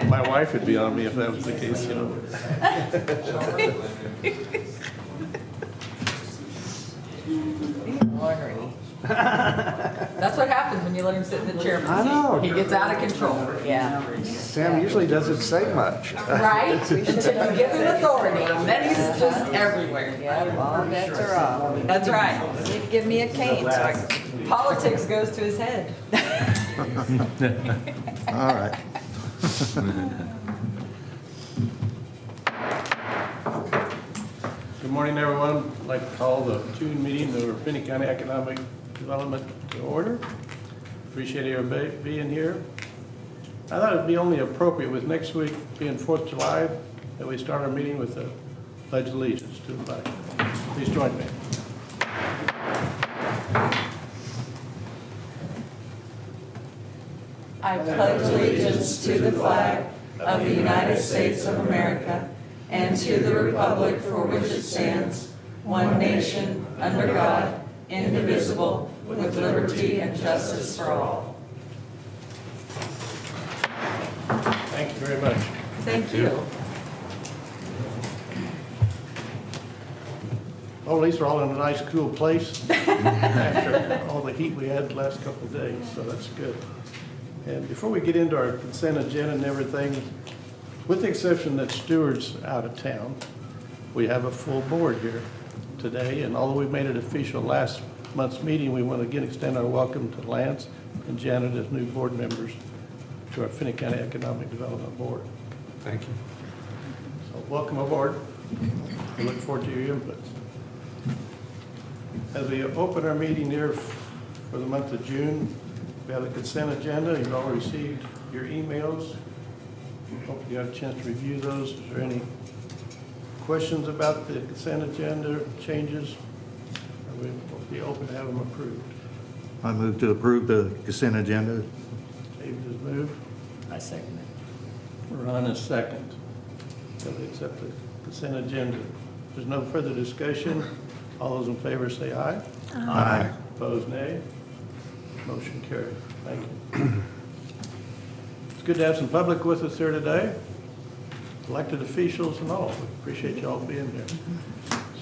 My wife would be on me if that was the case, you know. Ornery. That's what happens when you let him sit in the chairman's I know. seat. He gets out of control. Yeah. Sam usually doesn't say much. Right? Until you give him authority, and then he's just everywhere. Yeah, all bets are off. That's right. You need to give me a cane so I can. Politics goes to his head. All right. Good morning, everyone. I'd like to call the June meeting of Finney County Economic Development to order. Appreciate everybody being here. I thought it'd be only appropriate with next week being 4th of July that we start our meeting with the Pledge of Allegiance to the flag. Please join me. I pledge allegiance to the flag of the United States of America and to the republic for which it stands, one nation, under God, indivisible, with liberty and justice for all. Thank you very much. Thank you. Well, at least we're all in a nice, cool place after all the heat we had the last couple of days, so that's good. And before we get into our consent agenda and everything, with the exception that Stewart's out of town, we have a full board here today. And although we made it official last month's meeting, we want to again extend our welcome to Lance and Janet as new board members to our Finney County Economic Development Board. Thank you. So welcome aboard. We look forward to your inputs. As we open our meeting here for the month of June, we have a consent agenda. You've all received your emails. Hope you got a chance to review those. Is there any questions about the consent agenda, changes? We will be open to have them approved. I move to approve the consent agenda. David has moved. I second it. Ron is second. So we accept the consent agenda. If there's no further discussion, all those in favor say aye. Aye. Opposed, nay. Motion carried. Thank you. It's good to have some public with us here today, elected officials and all. We appreciate you all being here.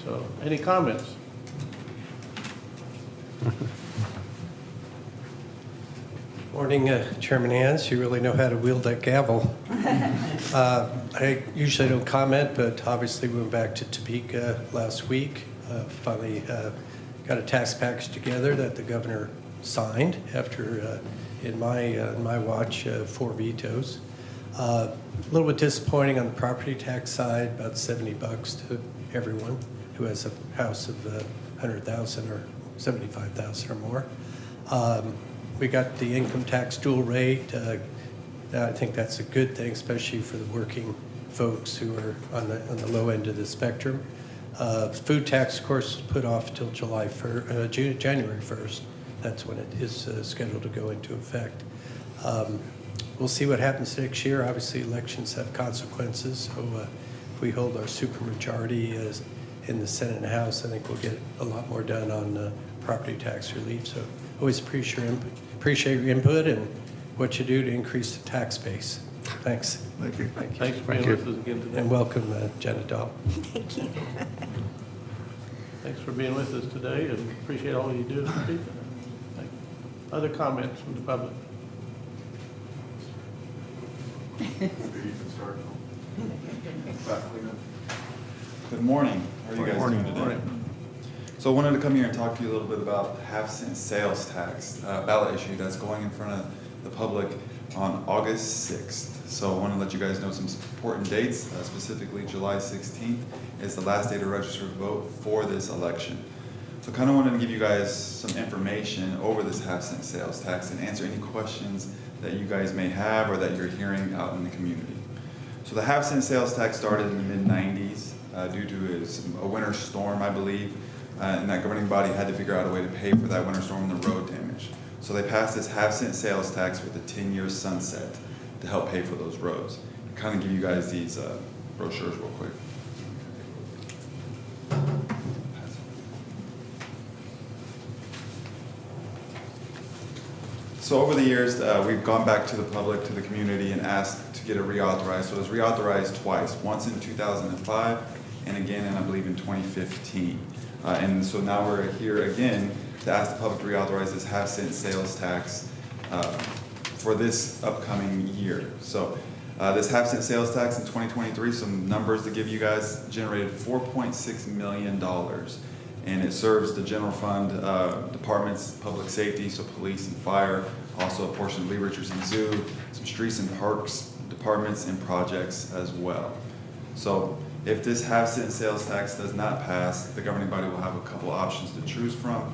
So, any comments? Morning, Chairman Hans. You really know how to wield that gavel. I usually don't comment, but obviously we went back to Topeka last week. Finally got a tax package together that the governor signed after, in my watch, 4 vetoes. A little bit disappointing on the property tax side, about $70 to everyone who has a house of 100,000 or 75,000 or more. We got the income tax dual rate. I think that's a good thing, especially for the working folks who are on the low end of the spectrum. Food tax, of course, is put off till January 1st. That's when it is scheduled to go into effect. We'll see what happens next year. Obviously, elections have consequences. So if we hold our supermajority in the Senate and House, I think we'll get a lot more done on property tax relief. So always appreciate your input and what you do to increase the tax base. Thanks. Thank you. Thanks for being with us again today. And welcome, Janet Dahl. Thank you. Thanks for being with us today and appreciate all you do as a people. Thank you. Other comments from the public? Good morning. How are you guys doing today? Morning. So I wanted to come here and talk to you a little bit about the half-cent sales tax ballot issue that's going in front of the public on August 6th. So I want to let you guys know some important dates, specifically July 16th is the last day to register to vote for this election. So kind of wanted to give you guys some information over this half-cent sales tax and answer any questions that you guys may have or that you're hearing out in the community. So the half-cent sales tax started in the mid-90s due to a winter storm, I believe, and that governing body had to figure out a way to pay for that winter storm and the road damage. So they passed this half-cent sales tax with a 10-year sunset to help pay for those roads. I'll kind of give you guys these brochures real quick. So over the years, we've gone back to the public, to the community, and asked to get it reauthorized. So it was reauthorized twice, once in 2005 and again in, I believe, in 2015. And so now we're here again to ask the public to reauthorize this half-cent sales tax for this upcoming year. So this half-cent sales tax in 2023, some numbers to give you guys, generated $4.6 million. And it serves the general fund departments, public safety, so police and fire, also a portion of Lee Richardson Zoo, some streets and parks departments and projects as well. So if this half-cent sales tax does not pass, the governing body will have a couple options to choose from.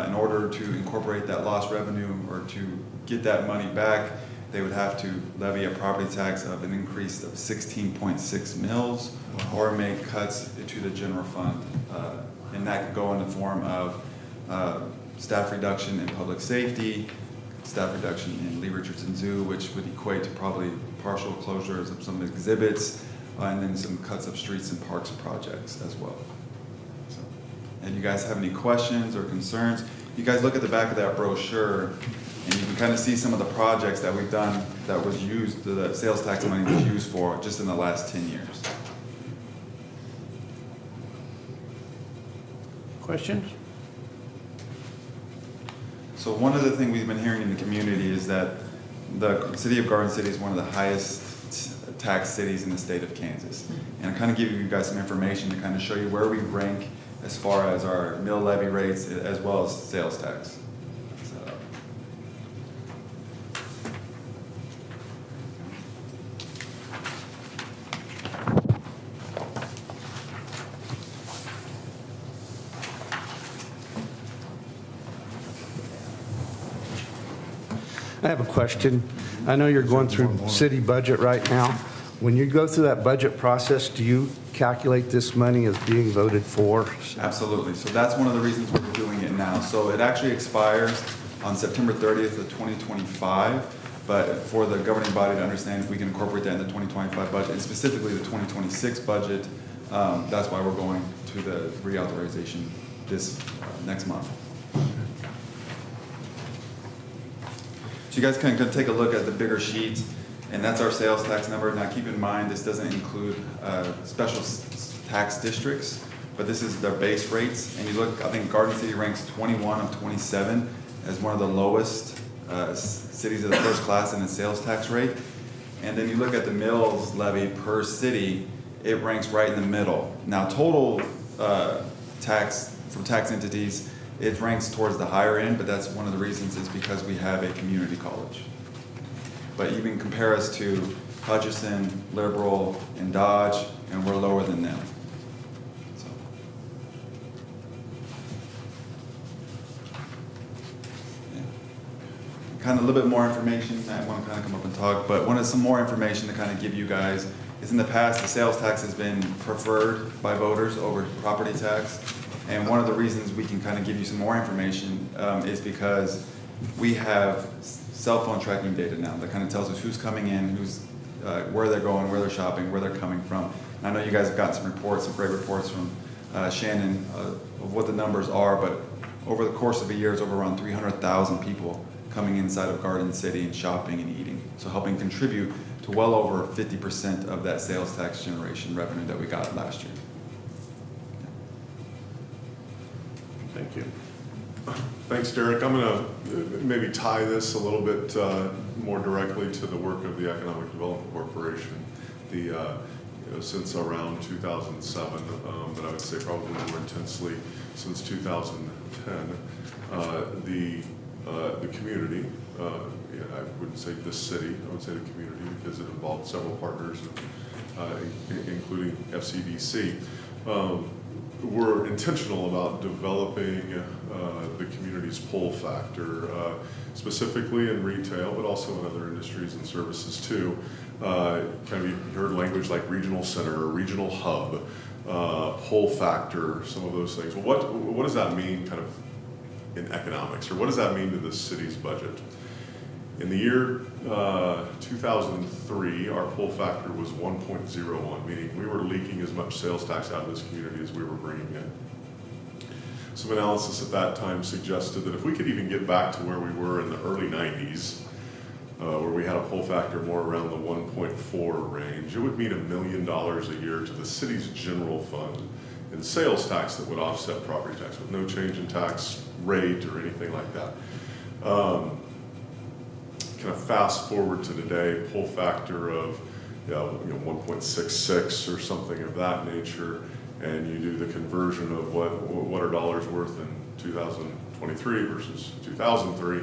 In order to incorporate that lost revenue or to get that money back, they would have to levy a property tax of an increase of 16.6 mils or make cuts to the general fund. And that could go in the form of staff reduction in public safety, staff reduction in Lee Richardson Zoo, which would equate to probably partial closures of some exhibits, and then some cuts of streets and parks projects as well. So, and you guys have any questions or concerns? You guys look at the back of that brochure, and you can kind of see some of the projects that we've done that was used, the sales tax money was used for just in the last 10 years. Questions? So one of the things we've been hearing in the community is that the city of Garden City is one of the highest tax cities in the state of Kansas. And I kind of give you guys some information to kind of show you where we rank as far as our mill levy rates as well as sales tax. I have a question. I know you're going through city budget right now. When you go through that budget process, do you calculate this money as being voted for? Absolutely. So that's one of the reasons we're doing it now. So it actually expires on September 30th of 2025, but for the governing body to understand if we can incorporate that in the 2025 budget, and specifically the 2026 budget, that's why we're going to the reauthorization this next month. So you guys can take a look at the bigger sheet, and that's our sales tax number. Now keep in mind, this doesn't include special tax districts, but this is their base rates. And you look, I think Garden City ranks 21 of 27 as one of the lowest cities of the first class in the sales tax rate. And then you look at the mills levy per city, it ranks right in the middle. Now total tax from tax entities, it ranks towards the higher end, but that's one of the reasons is because we have a community college. But you can compare us to Hutchinson, Liberal, and Dodge, and we're lower than them. So. Yeah. Kind of a little bit more information. I want to kind of come up and talk, but wanted some more information to kind of give you guys. Is in the past, the sales tax has been preferred by voters over property tax. And one of the reasons we can kind of give you some more information is because we have cell phone tracking data now that kind of tells us who's coming in, who's, where they're going, where they're shopping, where they're coming from. And I know you guys have gotten some reports, some great reports from Shannon of what the numbers are, but over the course of a year, it's over around 300,000 people coming inside of Garden City and shopping and eating. So helping contribute to well over 50% of that sales tax generation revenue that we got last year. Thank you. Thanks, Derek. I'm going to maybe tie this a little bit more directly to the work of the Economic Development Corporation. Since around 2007, but I would say probably more intensely since 2010, the community, I wouldn't say this city, I would say the community because it involved several partners, including FCEDC. We're intentional about developing the community's pull factor, specifically in retail, but also in other industries and services too. Kind of you heard language like regional center, regional hub, pull factor, some of those things. Well, what does that mean kind of in economics, or what does that mean to the city's budget? In the year 2003, our pull factor was 1.01, meaning we were leaking as much sales tax out of this community as we were bringing in. Some analysis at that time suggested that if we could even get back to where we were in the early 90s, where we had a pull factor more around the 1.4 range, it would mean $1 million a year to the city's general fund in sales tax that would offset property tax with no change in tax rate or anything like that. Kind of fast forward to today, pull factor of 1.66 or something of that nature, and you do the conversion of what are dollars worth in 2023 versus 2003,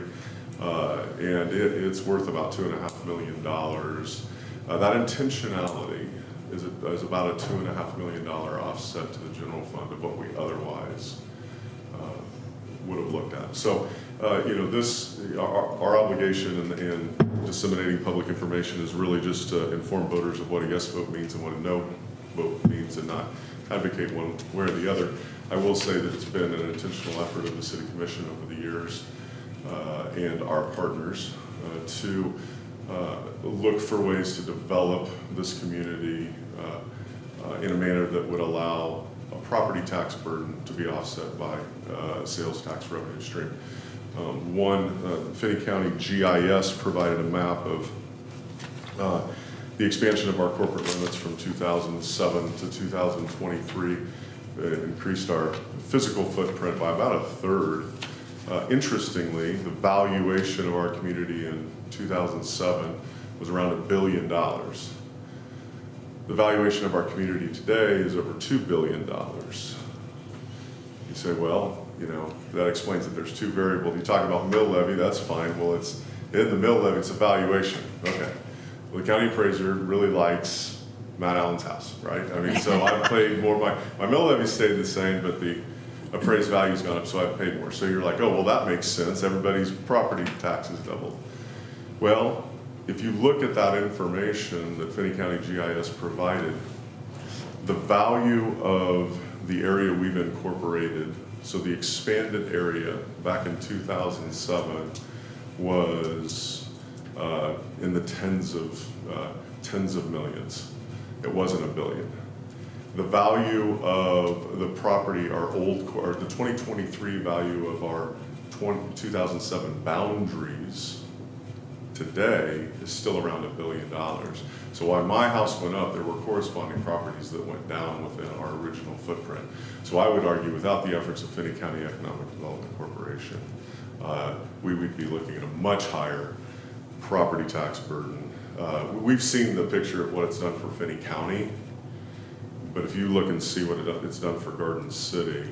and it's worth about $2.5 million. That intentionality is about a $2.5 million offset to the general fund of what we otherwise would have looked at. So, our obligation in disseminating public information is really just to inform voters of what a yes vote means and what a no vote means, and not advocate one way or the other. I will say that it's been an intentional effort of the City Commission over the years and our partners to look for ways to develop this community in a manner that would allow a property tax burden to be offset by sales tax revenue stream. Finney County GIS provided a map of the expansion of our corporate limits from 2007 to 2023. It increased our physical footprint by about a third. Interestingly, the valuation of our community in 2007 was around $1 billion. The valuation of our community today is over $2 billion. You say, well, that explains that there's two variables. You talk about mill levy, that's fine. Well, it's in the mill levy, it's a valuation. Okay. Well, the county appraiser really likes Matt Allen's house, right? I mean, so I've paid more. My mill levy stayed the same, but the appraised value's gone up, so I've paid more. So you're like, oh, well, that makes sense. Everybody's property taxes doubled. Well, if you look at that information that Finney County GIS provided, the value of the area we've incorporated, so the expanded area back in 2007 was in the tens of millions. It wasn't $1 billion. The value of the property, the 2023 value of our 2007 boundaries today is still around $1 billion. So while my house went up, there were corresponding properties that went down within our original footprint. So I would argue without the efforts of Finney County Economic Development Corporation, we would be looking at a much higher property tax burden. We've seen the picture of what it's done for Finney County, but if you look and see what it's done for Garden City,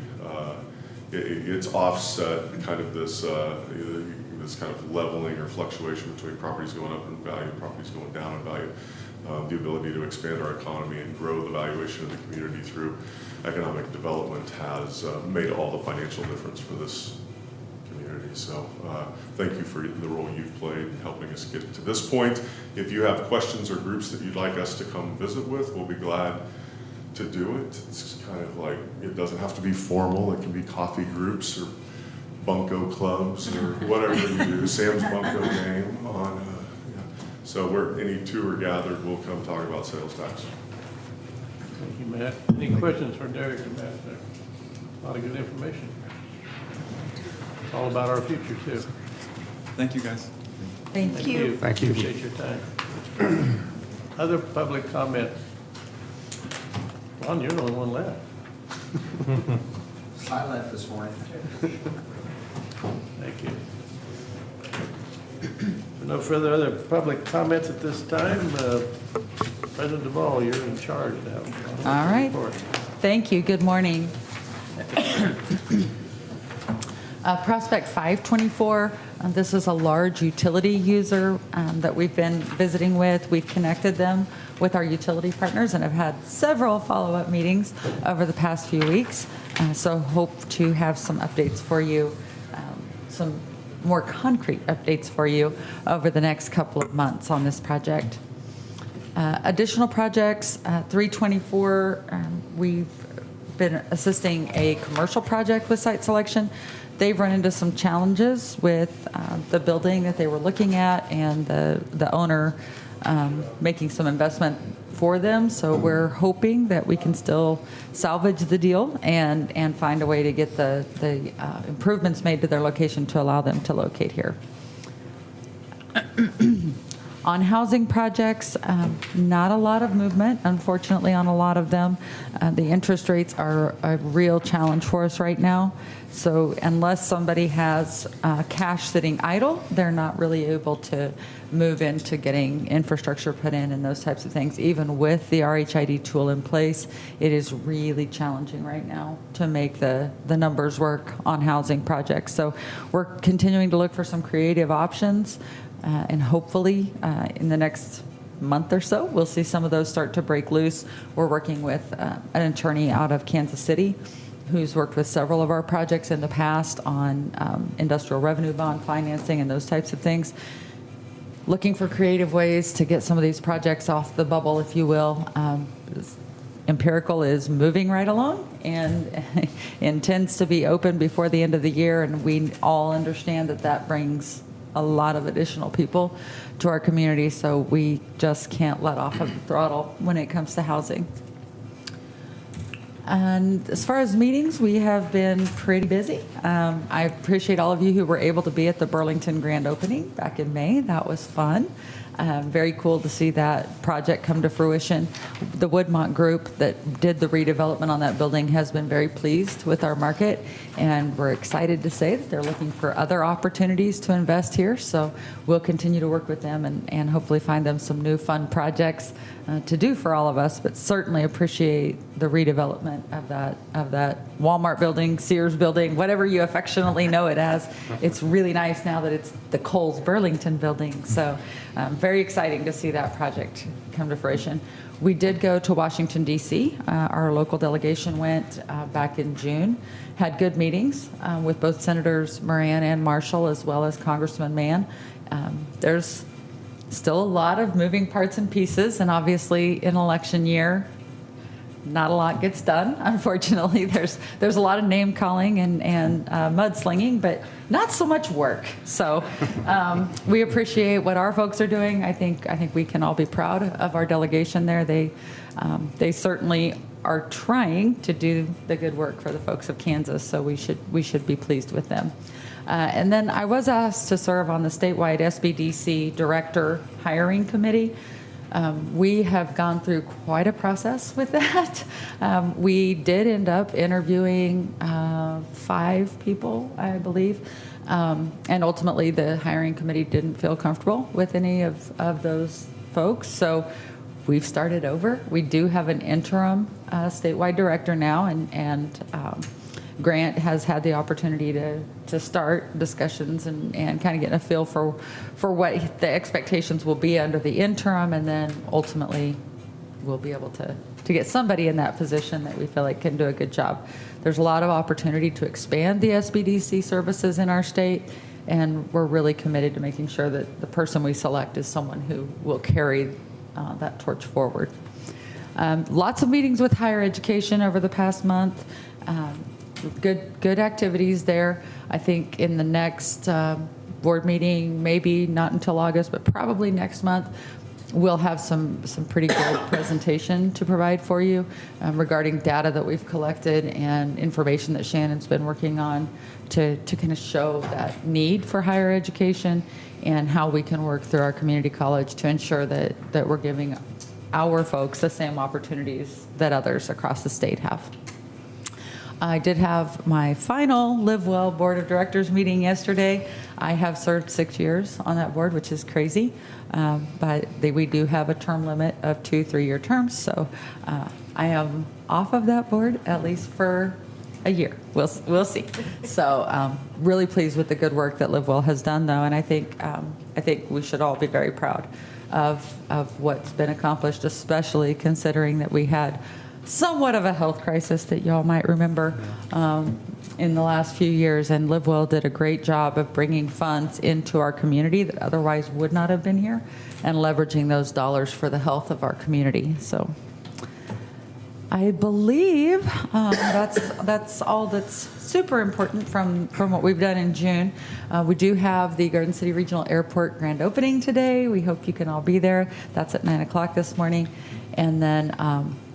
it's offset kind of this kind of leveling or fluctuation between properties going up in value and properties going down in value. The ability to expand our economy and grow the valuation of the community through economic development has made all the financial difference for this community. So thank you for the role you've played in helping us get to this point. If you have questions or groups that you'd like us to come visit with, we'll be glad to do it. It's kind of like, it doesn't have to be formal. It can be coffee groups or bunco clubs or whatever you do, Sam's bunco game on. So where any two are gathered, we'll come talk about sales tax. Thank you, Matt. Any questions for Derek or Matt? A lot of good information. It's all about our future too. Thank you, guys. Thank you. Thank you. Appreciate your time. Other public comments? Ron, you're the only one left. I left this morning. Thank you. No further other public comments at this time. President Duvall, you're in charge now. All right. Report. Thank you. Good morning. Prospect 524, this is a large utility user that we've been visiting with. We've connected them with our utility partners and have had several follow-up meetings over the past few weeks. So hope to have some updates for you, some more concrete updates for you over the next couple of months on this project. Additional projects, 324, we've been assisting a commercial project with site selection. They've run into some challenges with the building that they were looking at and the owner making some investment for them. So we're hoping that we can still salvage the deal and find a way to get the improvements made to their location to allow them to locate here. On housing projects, not a lot of movement, unfortunately, on a lot of them. The interest rates are a real challenge for us right now. So unless somebody has cash sitting idle, they're not really able to move into getting infrastructure put in and those types of things. Even with the RHID tool in place, it is really challenging right now to make the numbers work on housing projects. So we're continuing to look for some creative options. And hopefully, in the next month or so, we'll see some of those start to break loose. We're working with an attorney out of Kansas City who's worked with several of our projects in the past on industrial revenue bond financing and those types of things. Looking for creative ways to get some of these projects off the bubble, if you will. Empirical is moving right along and intends to be open before the end of the year, and we all understand that that brings a lot of additional people to our community, so we just can't let off of the throttle when it comes to housing. And as far as meetings, we have been pretty busy. I appreciate all of you who were able to be at the Burlington grand opening back in May. That was fun. Very cool to see that project come to fruition. The Woodmont group that did the redevelopment on that building has been very pleased with our market, and we're excited to say that they're looking for other opportunities to invest here. So we'll continue to work with them and hopefully find them some new fun projects to do for all of us, but certainly appreciate the redevelopment of that Walmart building, Sears building, whatever you affectionately know it as. It's really nice now that it's the Kohl's Burlington building. So very exciting to see that project come to fruition. We did go to Washington, D.C. Our local delegation went back in June, had good meetings with both Senators Moran and Marshall, as well as Congressman Mann. There's still a lot of moving parts and pieces, and obviously in election year, not a lot gets done. Unfortunately, there's a lot of name calling and mudslinging, but not so much work. So we appreciate what our folks are doing. I think we can all be proud of our delegation there. They certainly are trying to do the good work for the folks of Kansas, so we should be pleased with them. And then I was asked to serve on the statewide SBDC director hiring committee. We have gone through quite a process with that. We did end up interviewing 5 people, I believe, and ultimately the hiring committee didn't feel comfortable with any of those folks. So we've started over. We do have an interim statewide director now, and Grant has had the opportunity to start discussions and kind of get a feel for what the expectations will be under the interim, and then ultimately we'll be able to get somebody in that position that we feel like can do a good job. There's a lot of opportunity to expand the SBDC services in our state, and we're really committed to making sure that the person we select is someone who will carry that torch forward. Lots of meetings with higher education over the past month. Good activities there. I think in the next board meeting, maybe not until August, but probably next month, we'll have some pretty good presentation to provide for you regarding data that we've collected and information that Shannon's been working on to kind of show that need for higher education and how we can work through our community college to ensure that we're giving our folks the same opportunities that others across the state have. I did have my final Live Well Board of Directors meeting yesterday. I have served 6 years on that board, which is crazy, but we do have a term limit of 2 3-year terms, so I am off of that board at least for a year. We'll see. So really pleased with the good work that Live Well has done, though, and I think we should all be very proud of what's been accomplished, especially considering that we had somewhat of a health crisis that y'all might remember in the last few years, and Live Well did a great job of bringing funds into our community that otherwise would not have been here and leveraging those dollars for the health of our community. So I believe that's all that's super important from what we've done in June. We do have the Garden City Regional Airport grand opening today. We hope you can all be there. That's at 9 o'clock this morning. And then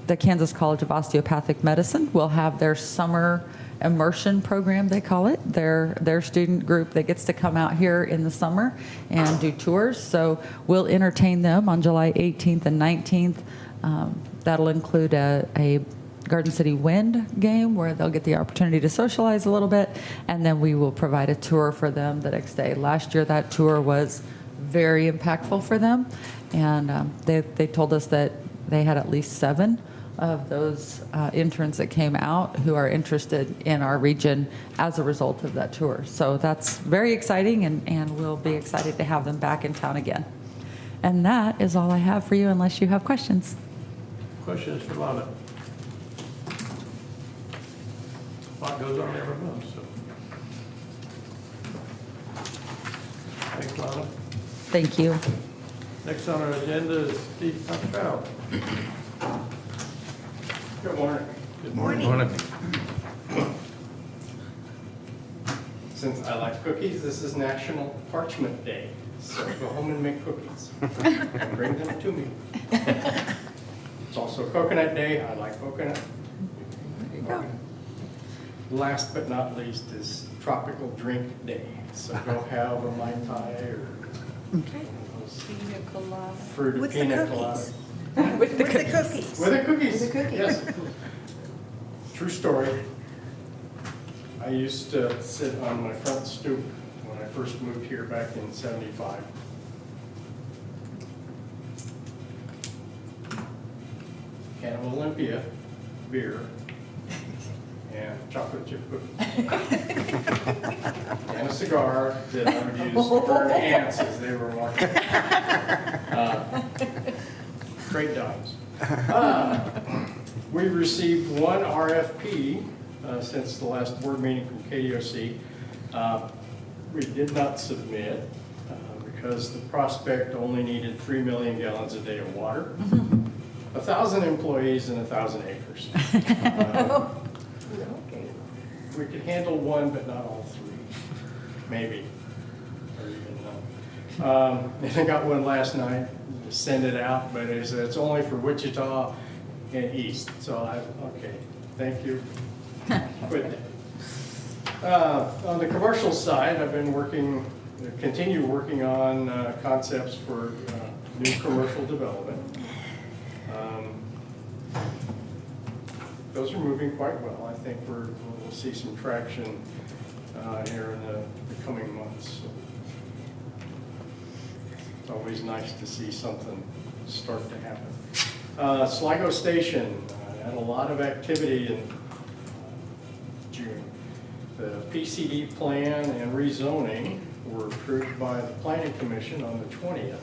the Kansas College of Osteopathic Medicine will have their summer immersion program, they call it, their student group that gets to come out here in the summer and do tours. So we'll entertain them on July 18th and 19th. That'll include a Garden City Wind game where they'll get the opportunity to socialize a little bit, and then we will provide a tour for them the next day. Last year, that tour was very impactful for them, and they told us that they had at least 7 of those interns that came out who are interested in our region as a result of that tour. So that's very exciting, and we'll be excited to have them back in town again. And that is all I have for you, unless you have questions. Questions for Lana? What goes on every month, so. Thanks, Lana. Thank you. Next on our agenda is Steve Patel. Good morning. Good Morning. Since I like cookies, this is National Parchment Day. So go home and make cookies and bring them to me. It's also Coconut Day. I like coconut. There you go. Last but not least is Tropical Drink Day. So go have a Mai Tai or Okay. Pina colada. fruit With the pina cookies. colada. With the cookies. With the cookies. With the cookies. Yes. True story. I used to sit on my front stoop when I first moved here back in '75. Can of Olympia beer and chocolate chip cookies. And a cigar that I would use to burn ants as they were walking. Great times. We received one RFP since the last board meeting from KDOC. We did not submit because the prospect only needed 3 million gallons a day of water, 1,000 employees, and 1,000 acres. We could handle one, but not all 3, maybe, or even none. And I got one last night to send it out, but it's only for Wichita and East. So okay, thank you. Quit that. On the commercial side, I've been continue working on concepts for new commercial development. Those are moving quite well. I think we'll see some traction here in the coming months. So it's always nice to see something start to happen. Sligo Station had a lot of activity in June. The PCD plan and rezoning were approved by the Planning Commission on the 20th.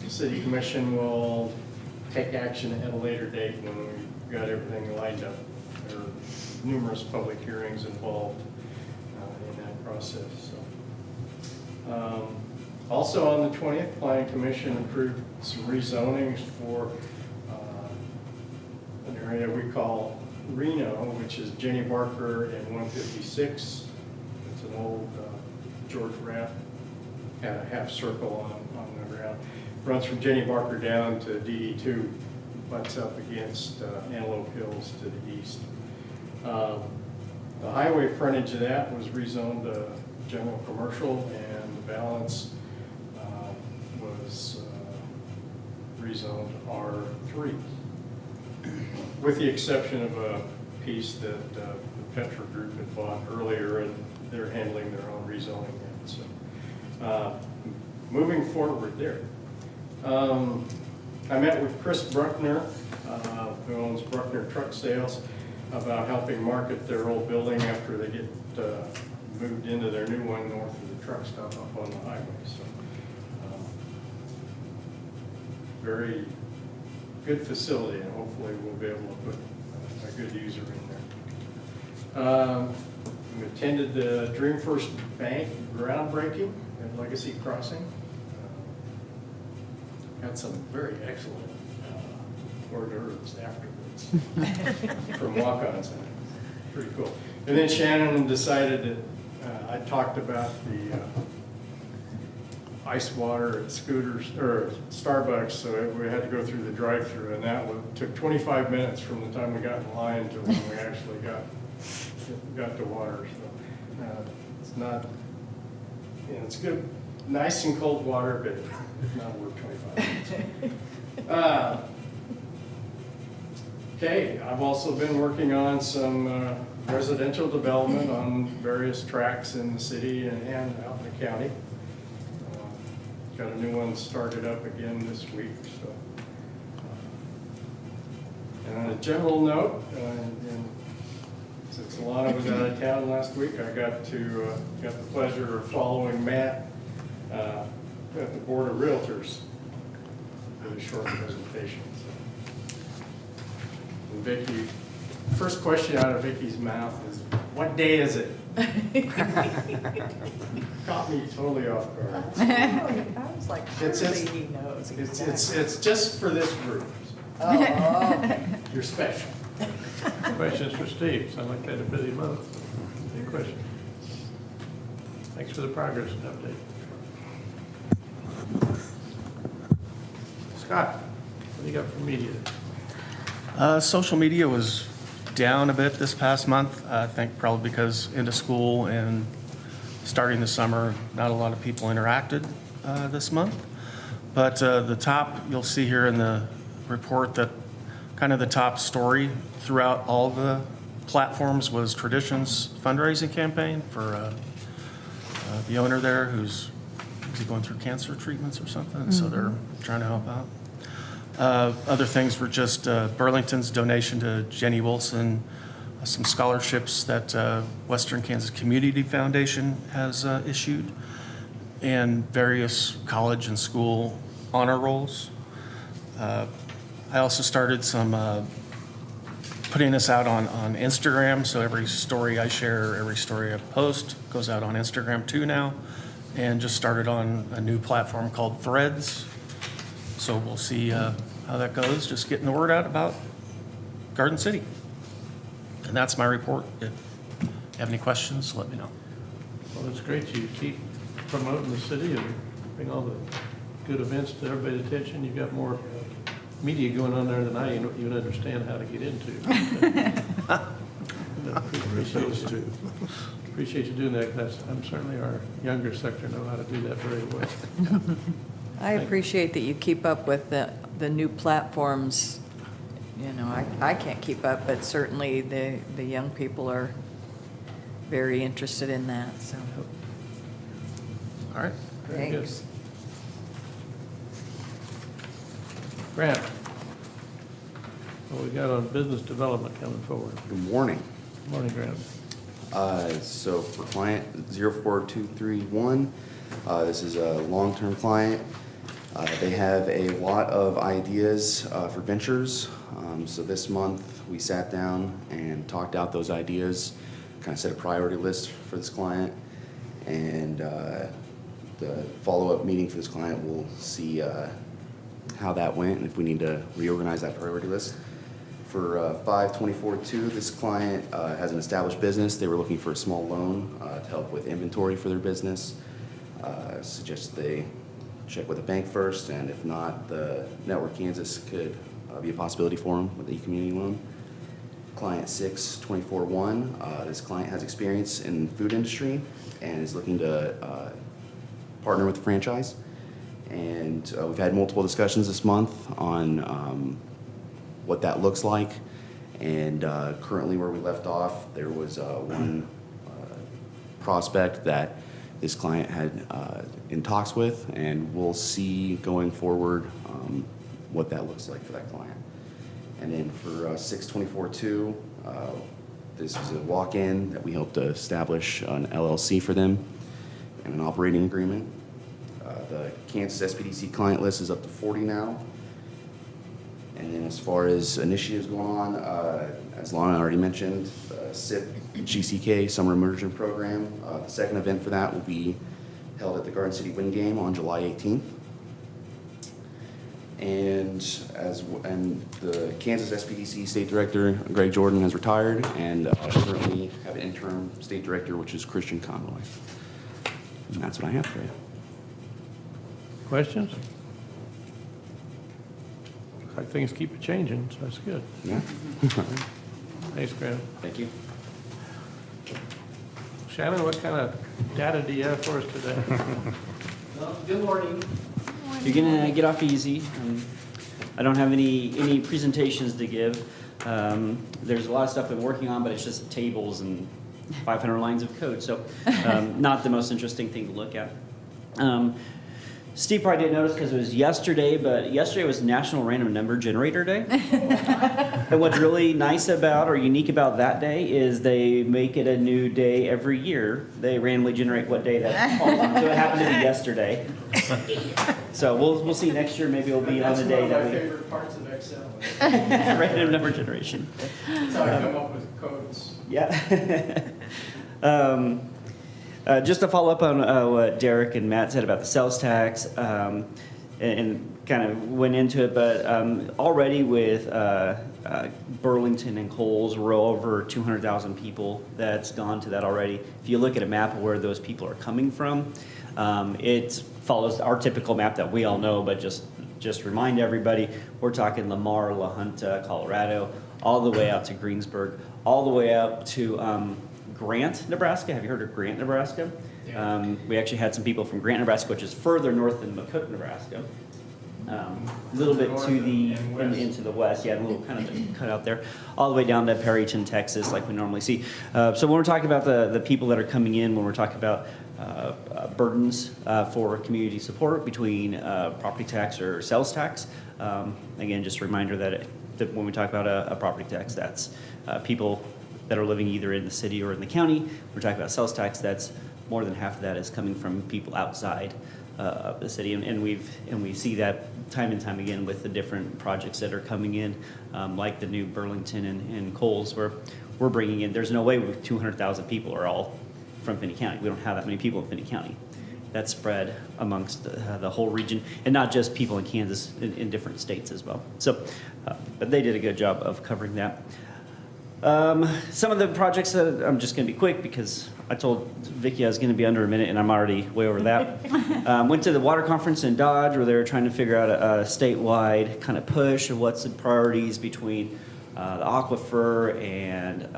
The City Commission will take action at a later date when we've got everything lined up. There are numerous public hearings involved in that process. So. Also on the 20th, Planning Commission approved some rezonings for an area we call Reno, which is Jenny Barker and 156. It's an old George Rapp, had a half circle on the ground. Runs from Jenny Barker down to DD2, butts up against Antelope Hills to the east. The highway frontage of that was rezoned to general commercial, and the balance was rezoned R3, with the exception of a piece that the Petra Group had bought earlier, and they're handling their own rezoning yet. So, moving forward there. I met with Chris Bruckner, who owns Bruckner Truck Sales, about helping market their old building after they get moved into their new one north of the truck stop up on the highway. So, very good facility, and hopefully we'll be able to put a good user in there. We attended the Dream First Bank groundbreaking at Legacy Crossing. Had some very excellent hors d'oeuvres afterwards from walk-ons. Pretty cool. And then Shannon decided that I talked about the ice water at Scooters, or Starbucks, so we had to go through the drive-through, and that took 25 minutes from the time we got in line to when we actually got the water. So it's not, it's good, nice and cold water, but it's not worth 25 minutes. Okay, I've also been working on some residential development on various tracks in the city and out in the county. Got a new one started up again this week, so. And on a general note, and since Alana was out of town last week, I got the pleasure of following Matt at the Board of Realtors with a short presentation. So. And Vicki, first question out of Vicki's mouth is, what day is it? Caught me totally off guard. I was like, It's- surely it's- he knows It's just for this group. Oh, okay. You're special. Questions for Steve? Sound like they had a busy month. Any questions? Thanks for the progress update. Scott, what do you got for media? Social media was down a bit this past month. I think probably because into school and starting the summer, not a lot of people interacted this month. But the top, you'll see here in the report that kind of the top story throughout all the platforms was Tradition's fundraising campaign for the owner there who's is he going through cancer treatments or something? So they're trying to help out. Other things were just Burlington's donation to Jenny Wilson, some scholarships that Western Kansas Community Foundation has issued, and various college and school honor rolls. I also started some putting this out on Instagram, so every story I share, every story I post goes out on Instagram too now, and just started on a new platform called Threads. So we'll see how that goes, just getting the word out about Garden City. And that's my report. If you have any questions, let me know. Well, it's great you keep promoting the city and bring all the good events to everybody's attention. You've got more media going on there than I even understand how to get into. Appreciate you doing that. I'm certainly our younger sector know how to do that very well. I appreciate that you keep up with the new platforms. You know, I can't keep up, but certainly the young people are very interested in that, so. All right. Very good. Thanks. Grant, what we got on business development coming forward? Good morning. Morning, Grant. So for client 04231, this is a long-term client. They have a lot of ideas for ventures. So this month we sat down and talked out those ideas, kind of set a priority list for this client. And the follow-up meeting for this client, we'll see how that went and if we need to reorganize that priority list. For 5242, this client has an established business. They were looking for a small loan to help with inventory for their business. Suggest they check with the bank first, and if not, the Network Kansas could be a possibility for them with the community loan. Client 6241, this client has experience in the food industry and is looking to partner with a franchise. And we've had multiple discussions this month on what that looks like. And currently where we left off, there was one prospect that this client had in talks with, and we'll see going forward what that looks like for that client. And then for 6242, this was a walk-in that we helped to establish an LLC for them and an operating agreement. The Kansas SPDC client list is up to 40 now. And then as far as initiatives going on, as Lana already mentioned, the SIP GCK Summer Immersion Program. The second event for that will be held at the Garden City Wind Game on July 18th. And the Kansas SPDC State Director, Greg Jordan, has retired, and currently have an interim State Director, which is Christian Conroy. And that's what I have for you. Questions? Looks like things keep changing, so that's good. Yeah. Thanks, Graham. Thank you. Shannon, what kind of data do you have for us today? Well, good morning. You're gonna get off easy. I don't have any presentations to give. There's a lot of stuff I'm working on, but it's just tables and 500 lines of code, so not the most interesting thing to look at. Steve probably didn't notice because it was yesterday, but yesterday was National Random Number Generator Day. And what's really nice about or unique about that day is they make it a new day every year. They randomly generate what day that falls on. So it happened to be yesterday. So we'll see next year. Maybe it'll be on the day that That's one of my we favorite parts of Excel. random number generation. That's how I come up with codes. Yeah. Just to follow up on what Derek and Matt said about the sales tax, and kind of went into it, but already with Burlington and Coles, we're over 200,000 people that's gone to that already. If you look at a map of where those people are coming from, it follows our typical map that we all know, but just remind everybody, we're talking Lamar, La Junta, Colorado, all the way out to Greensburg, all the way up to Grant, Nebraska. Have you heard of Grant, Nebraska? Yeah. We actually had some people from Grant, Nebraska, which is further north than McCook, Nebraska. A little bit North to the and west. into the west, yeah, a little kind of cut out there, all the way down to Perryton, Texas, like we normally see. So when we're talking about the people that are coming in, when we're talking about burdens for community support between property tax or sales tax, again, just a reminder that when we talk about a property tax, that's people that are living either in the city or in the county. We're talking about sales tax, that's more than half of that is coming from people outside of the city, and we see that time and time again with the different projects that are coming in, like the new Burlington and Coles, where we're bringing in. There's no way 200,000 people are all from Finney County. We don't have that many people in Finney County. That's spread amongst the whole region, and not just people in Kansas, in different states as well. So, but they did a good job of covering that. Some of the projects that I'm just going to be quick because I told Vicki I was going to be under a minute and I'm already way over that. Went to the water conference in Dodge where they were trying to figure out a statewide kind of push of what's the priorities between the aquifer and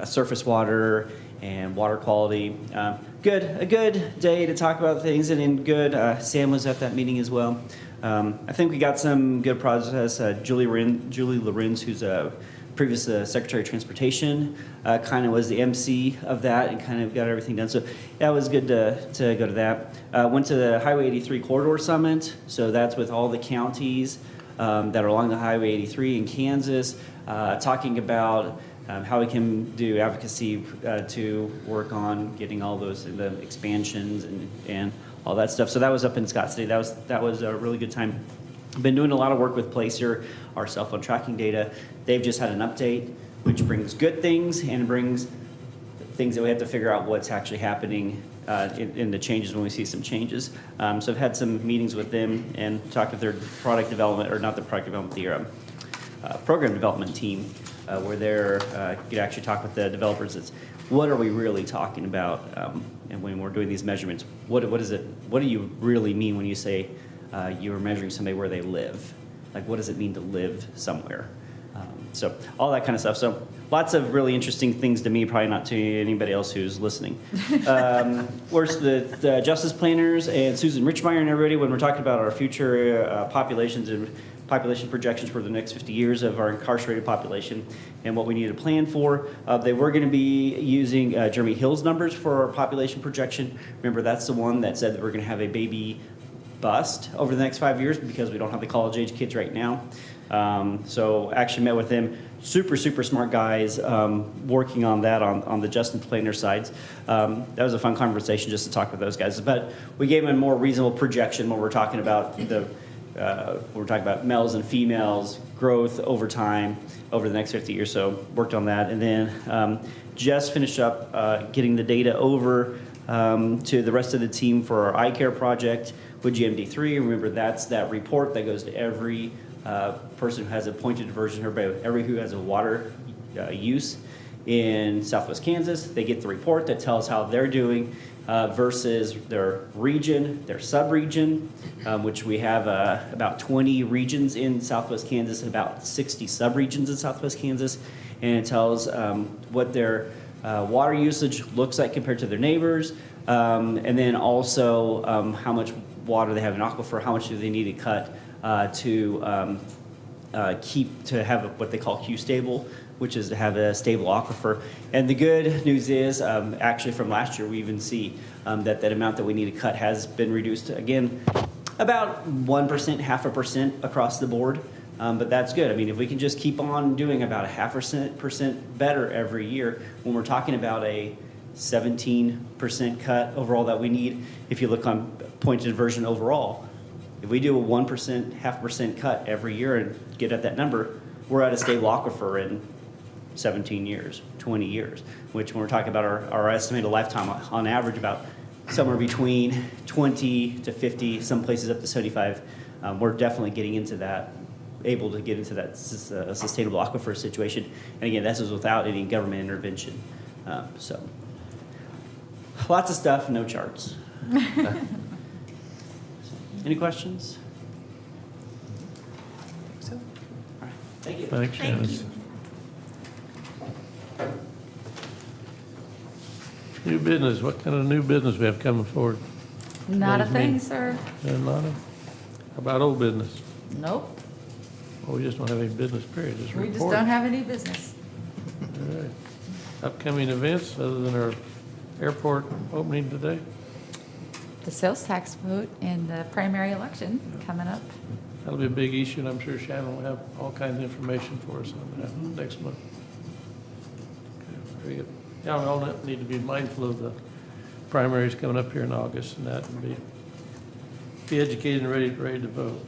surface water and water quality. A good day to talk about things, and in good, Sam was at that meeting as well. I think we got some good process. Julie Lorenz, who's a previous Secretary of Transportation, kind of was the MC of that and kind of got everything done. So that was good to go to that. Went to the Highway 83 Corridor Summit. So that's with all the counties that are along the Highway 83 in Kansas, talking about how we can do advocacy to work on getting all those the expansions and all that stuff. So that was up in Scott City. That was a really good time. I've been doing a lot of work with Placer, our cell phone tracking data. They've just had an update, which brings good things and brings things that we have to figure out what's actually happening in the changes when we see some changes. So I've had some meetings with them and talked with their product development, or not the product development, the program development team, where they're you could actually talk with the developers. It's what are we really talking about, and when we're doing these measurements, what is it? What do you really mean when you say you are measuring somebody where they live? Like, what does it mean to live somewhere? So all that kind of stuff. So lots of really interesting things to me, probably not to anybody else who's listening. Where's the justice planners and Susan Richmeyer and everybody when we're talking about our future populations and population projections for the next 50 years of our incarcerated population and what we need to plan for. They were going to be using Jeremy Hill's numbers for our population projection. Remember, that's the one that said that we're going to have a baby bust over the next 5 years because we don't have the college age kids right now. So actually met with them, super smart guys working on that on the justice planner sides. That was a fun conversation just to talk with those guys. But we gave them a more reasonable projection when we're talking about males and females growth over time over the next 50 years. So worked on that, and then just finished up getting the data over To the rest of the team for our eye care project with GMD3, remember that's that report that goes to every person who has a point of diversion, every who has a water use in Southwest Kansas. They get the report that tells how they're doing versus their region, their sub-region, which we have about 20 regions in Southwest Kansas and about 60 sub-regions in Southwest Kansas. And it tells what their water usage looks like compared to their neighbors, and then also how much water they have in aquifer, how much do they need to cut to have what they call Q stable, which is to have a stable aquifer. And the good news is, actually from last year, we even see that amount that we need to cut has been reduced again, about 1%, 0.5% across the board. But that's good. I mean, if we can just keep on doing about 0.5% better every year, when we're talking about a 17% cut overall that we need, if you look on point of diversion overall, if we do a 1%, 0.5% cut every year and get at that number, we're at a stable aquifer in 17 years, 20 years, which when we're talking about our estimated lifetime, on average about somewhere between 20 to 50, some places up to 75, we're definitely getting into that, able to get into that sustainable aquifer situation. And again, this is without any government intervention. So lots of stuff, no charts. Any questions? So, all right, thank you. Thanks, Janice. New business, what kind of new business we have coming forward? Not a Today's thing, meeting? sir. None of, how about old business? Nope. Oh, we just don't have any business, period, just We report. just don't have any business. All right. Upcoming events, other than our airport opening today? The sales tax vote and the primary election coming up. That'll be a big issue, and I'm sure Shannon will have all kinds of information for us on that next month. Okay, very good. Yeah, we all need to be mindful of the primaries coming up here in August and that, and be educated and ready to vote.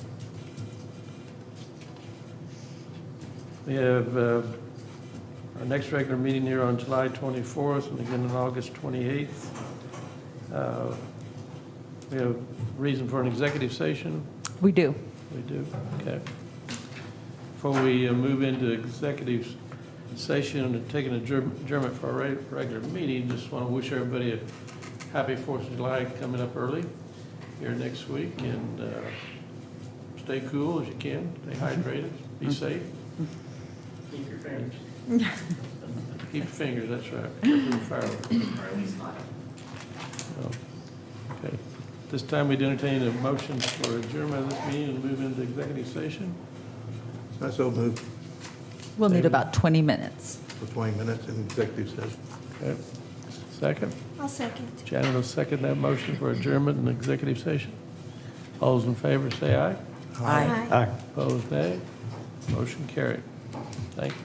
We have our next regular meeting here on July 24th and again on August 28th. We have reason for an executive session. We do. We do, okay. Before we move into executive session and taking adjournment for our regular meeting, just want to wish everybody a happy 4th of July coming up early here next week, and stay cool as you can, stay hydrated, be safe. Keep your fingers. Keep your fingers, that's right. Careful with fireworks. Or at least not. Okay. This time we'd entertain a motion for adjournment of this meeting and move into executive session. I so moved We'll need about 20 minutes. for 20 minutes in executive session. Okay. Second? I'll second. Shannon will second that motion for adjournment and executive session. All those in favor say aye. Aye. Aye. Opposed, nay. Motion carried. Thank you.